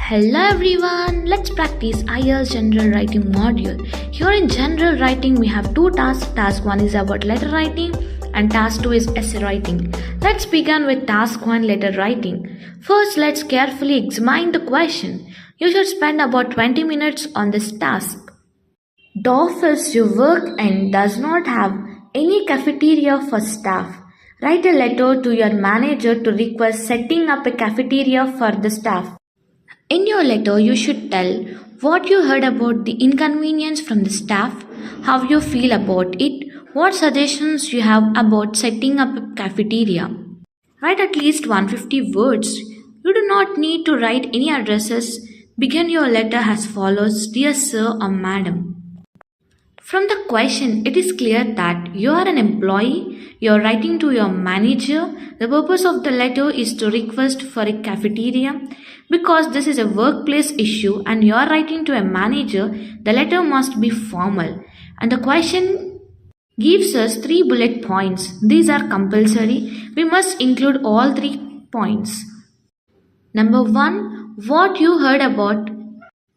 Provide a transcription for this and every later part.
Hello everyone, let's practice IELTS General Writing Module. Here in General Writing we have two tasks. Task 1 is about letter writing and task 2 is essay writing. Let's begin with task 1, letter writing. First, let's carefully examine the question. You should spend about 20 minutes on this task. The office you work in does not have any cafeteria for staff. Write a letter to your manager to request setting up a cafeteria for the staff. In your letter, you should tell what you heard about the inconvenience from the staff, how you feel about it, what suggestions you have about setting up a cafeteria. Write at least 150 words. You do not need to write any addresses. Begin your letter as follows: Dear Sir or Madam. From the question, it is clear that you are an employee, you are writing to your manager. The purpose of the letter is to request for a cafeteria. Because this is a workplace issue and you are writing to a manager, the letter must be formal. And the question gives us 3 bullet points. These are compulsory. We must include all 3 points. Number 1, what you heard about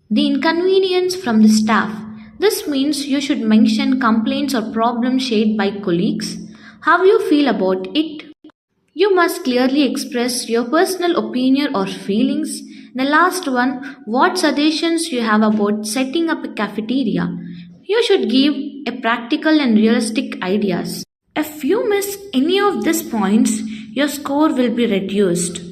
the inconvenience from the staff. This means you should mention complaints or problems shared by colleagues. How you feel about it. You must clearly express your personal opinion or feelings. The last one, what suggestions you have about setting up a cafeteria. You should give a practical and realistic ideas. If you miss any of these points, your score will be reduced.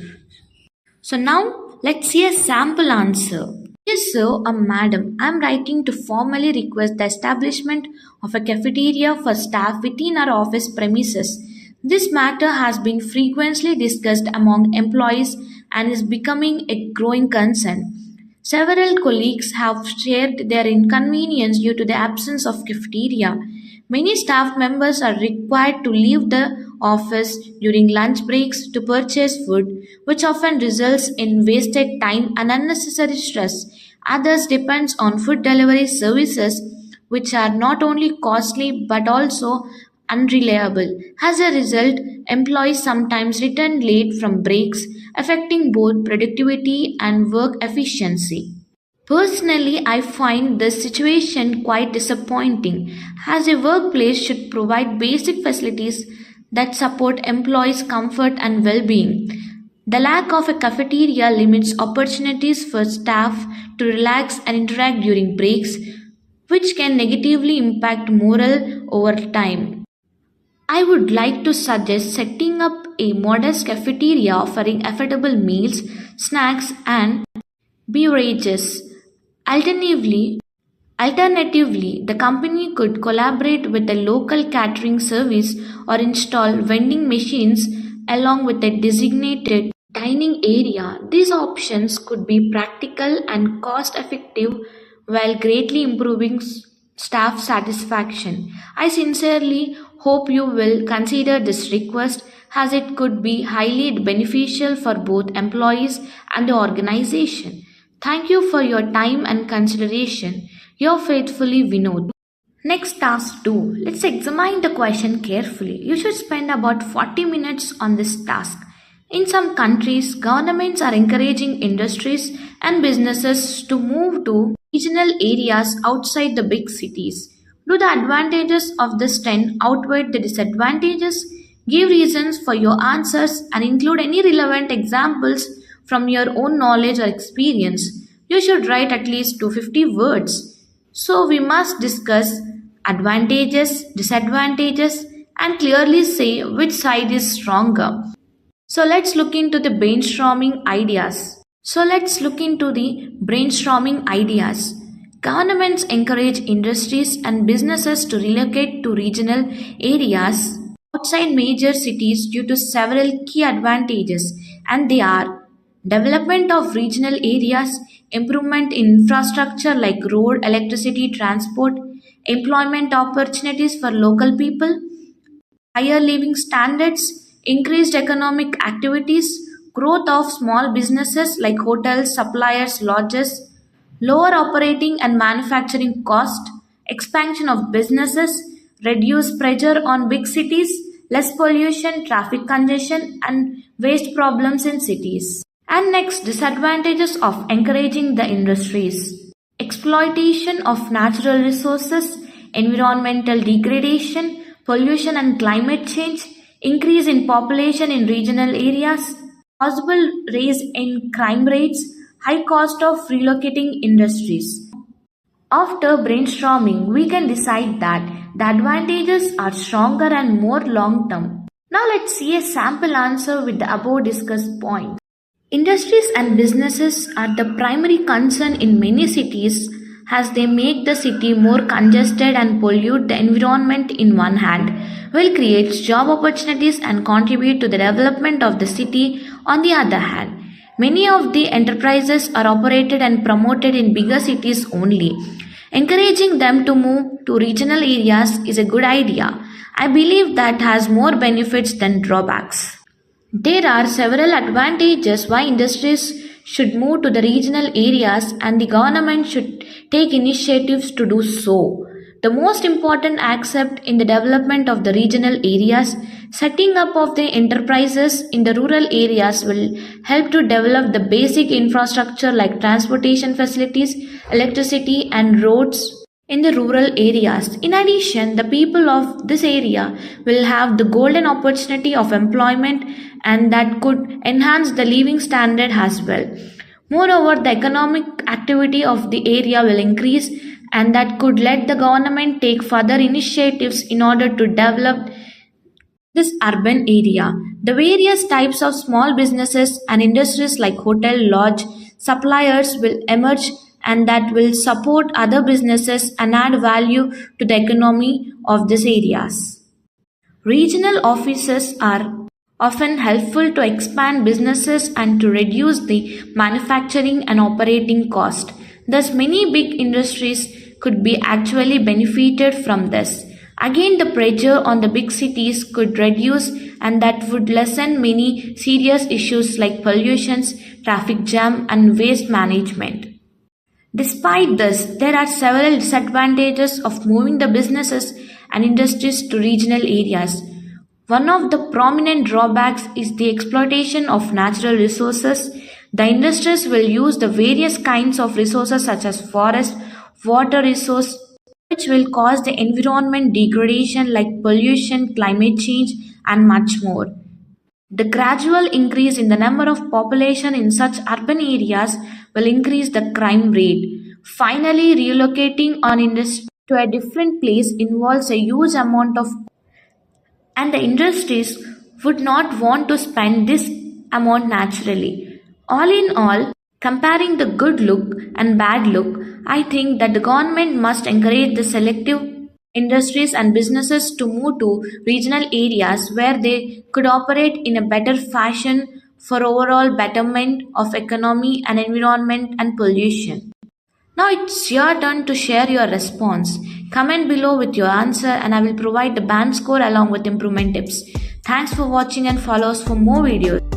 So now, let's see a sample answer. Yes, sir or madam, I am writing to formally request the establishment of a cafeteria for staff within our office premises. This matter has been frequently discussed among employees and is becoming a growing concern. Several colleagues have shared their inconvenience due to the absence of cafeteria. Many staff members are required to leave the office during lunch breaks to purchase food, which often results in wasted time and unnecessary stress. Others depend on food delivery services, which are not only costly but also unreliable. As a result, employees sometimes return late from breaks, affecting both productivity and work efficiency. Personally, I find this situation quite disappointing, as a workplace should provide basic facilities that support employees' comfort and well-being. The lack of a cafeteria limits opportunities for staff to relax and interact during breaks, which can negatively impact morale over time. I would like to suggest setting up a modest cafeteria offering affordable meals, snacks, and beverages. Alternatively, the company could collaborate with a local catering service or install vending machines along with a designated dining area. These options could be practical and cost effective while greatly improving staff satisfaction. I sincerely hope you will consider this request, as it could be highly beneficial for both employees and the organization. Thank you for your time and consideration. Your faithfully, Vinod. Next, task 2. Let's examine the question carefully. You should spend about 40 minutes on this task. In some countries, governments are encouraging industries and businesses to move to regional areas outside the big cities. Do the advantages of this trend outweigh the disadvantages? Give reasons for your answers and include any relevant examples from your own knowledge or experience. You should write at least 250 words. So we must discuss advantages, disadvantages, and clearly say which side is stronger. So let's look into the brainstorming ideas. Governments encourage industries and businesses to relocate to regional areas outside major cities due to several key advantages, and they are development of regional areas, improvement in infrastructure like road, electricity, transport, employment opportunities for local people, higher living standards, increased economic activities, growth of small businesses like hotels, suppliers, lodges, lower operating and manufacturing cost, expansion of businesses, reduced pressure on big cities, less pollution, traffic congestion, and waste problems in cities. And next, disadvantages of encouraging the industries. Exploitation of natural resources, environmental degradation, pollution and climate change, increase in population in regional areas, possible raise in crime rates, high cost of relocating industries. After brainstorming, we can decide that the advantages are stronger and more long term. Now let's see a sample answer with the above discussed points. Industries and businesses are the primary concern in many cities as they make the city more congested and pollute the environment in one hand, while creates job opportunities and contribute to the development of the city on the other hand. Many of the enterprises are operated and promoted in bigger cities only. Encouraging them to move to regional areas is a good idea. I believe that has more benefits than drawbacks. There are several advantages why industries should move to the regional areas and the government should take initiatives to do so. The most important aspect in the development of the regional areas, setting up of the enterprises in the rural areas will help to develop the basic infrastructure like transportation facilities, electricity and roads in the rural areas. In addition, the people of this area will have the golden opportunity of employment and that could enhance the living standard as well. Moreover, the economic activity of the area will increase and that could let the government take further initiatives in order to develop this urban area. The various types of small businesses and industries like hotel, lodge, suppliers will emerge and that will support other businesses and add value to the economy of these areas. Regional offices are often helpful to expand businesses and to reduce the manufacturing and operating cost. Thus, many big industries could be actually benefited from this. Again, the pressure on the big cities could reduce and that would lessen many serious issues like pollutions, traffic jam and waste management. Despite this, there are several disadvantages of moving the businesses and industries to regional areas. One of the prominent drawbacks is the exploitation of natural resources. The industries will use the various kinds of resources such as forest, water resource, which will cause the environment degradation like pollution, climate change, and much more. The gradual increase in the number of population in such urban areas will increase the crime rate. Finally, relocating an industry to a different place involves a huge amount of and the industries would not want to spend this amount naturally. All in all, comparing the good look and bad look, I think that the government must encourage the selective industries and businesses to move to regional areas where they could operate in a better fashion for overall betterment of economy and environment and pollution. Now it's your turn to share your response. Comment below with your answer and I will provide the band score along with improvement tips. Thanks for watching and follow us for more videos.